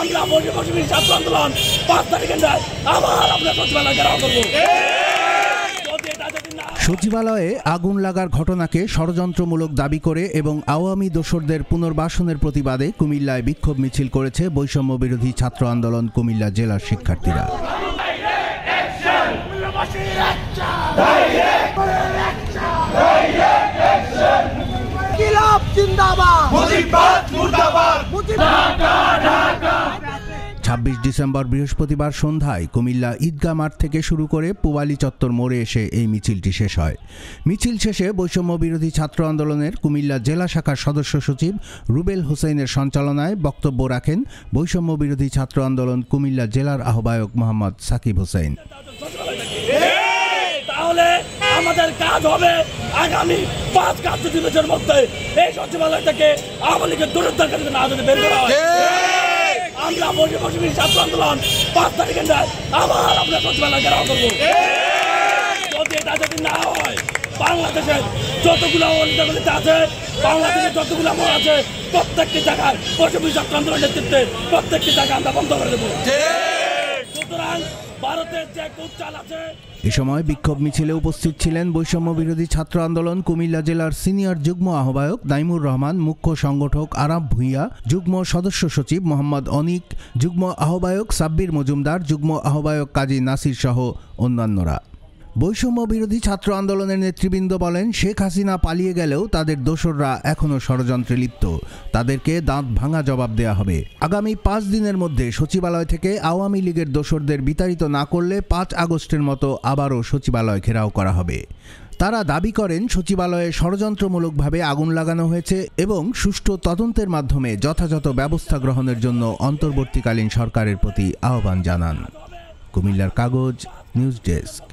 আমরা বৈষম্যবিরোধী ছাত্র আন্দোলন 5 তারিখে আবার আমরা সচিবালয় ঘেরাও করব। সচিবালয়ে আগুন লাগার ঘটনাকে ষড়যন্ত্রমূলক দাবি করে এবং আওয়ামী দোসরদের পুনর্বাসনের প্রতিবাদে কুমিল্লায় বিক্ষোভ মিছিল করেছে বৈষম্য বিরোধী ছাত্র আন্দোলন কুমিল্লা জেলার শিক্ষার্থীরা। জিন্দাবাদ 26 ডিসেম্বর বৃহস্পতিবার সন্ধ্যায় কুমিল্লা ঈদগাহ মাঠ থেকে শুরু করে পুবালী চত্বর মোড়ে এসে এই মিছিলটি শেষ হয়। মিছিল শেষে বৈষম্য বিরোধী ছাত্র আন্দোলনের কুমিল্লা জেলা শাখার সদস্য সচিব রুবেল হোসেনের সঞ্চালনায় বক্তব্য রাখেন বৈষম্য বিরোধী ছাত্র আন্দোলন কুমিল্লা জেলার আহ্বায়ক মোহাম্মদ সাকিব হোসেন। তাহলে আমাদের কাজ হবে আগামী 5 কার্যদিবসের মধ্যে এই সচিবালয় থেকে আওয়ামী লীগের দূরদর্শন না যদি বের করা হয়, আমরা বৈষম্যবিরোধী ছাত্র আন্দোলন 5 তারিখে আবার আমরা সচিবালয় ঘেরাও করব। যদি এটা যদি না হয়, বাংলাদেশের যতগুলো অলিতে আছে, বাংলাদেশের যতগুলো মোড় আছে, প্রত্যেকটি জায়গায় বৈষম্যবিরোধী ছাত্র আন্দোলনের নেতৃত্বে প্রত্যেকটি জায়গা আমরা বন্ধ করে দেবো। সুতরাং ভারতের যে কুচাল আছে। এ সময় বিক্ষোভ মিছিলে উপস্থিত ছিলেন বৈষম্য বিরোধী ছাত্র আন্দোলন কুমিল্লা জেলার সিনিয়র যুগ্ম আহ্বায়ক নাইমুর রহমান, মুখ্য সংগঠক আরাফ ভূঁইয়া, যুগ্ম সদস্য সচিব মোহাম্মদ অনিক, যুগ্ম আহ্বায়ক সাব্বির মজুমদার, যুগ্ম আহ্বায়ক কাজী নাসির সহ অন্যান্যরা। বৈষম্য বিরোধী ছাত্র আন্দোলনের নেতৃবৃন্দ বলেন, শেখ হাসিনা পালিয়ে গেলেও তাদের দোসররা এখনও ষড়যন্ত্রে লিপ্ত, তাদেরকে দাঁত ভাঙা জবাব দেয়া হবে। আগামী 5 দিনের মধ্যে সচিবালয় থেকে আওয়ামী লীগের দোসরদের বিতাড়িত না করলে 5 আগস্টের মতো আবারও সচিবালয় ঘেরাও করা হবে। তারা দাবি করেন সচিবালয়ে ষড়যন্ত্রমূলকভাবে আগুন লাগানো হয়েছে এবং সুষ্ঠু তদন্তের মাধ্যমে যথাযথ ব্যবস্থা গ্রহণের জন্য অন্তর্বর্তীকালীন সরকারের প্রতি আহ্বান জানান। কুমিল্লার কাগজ, নিউজ ডেস্ক।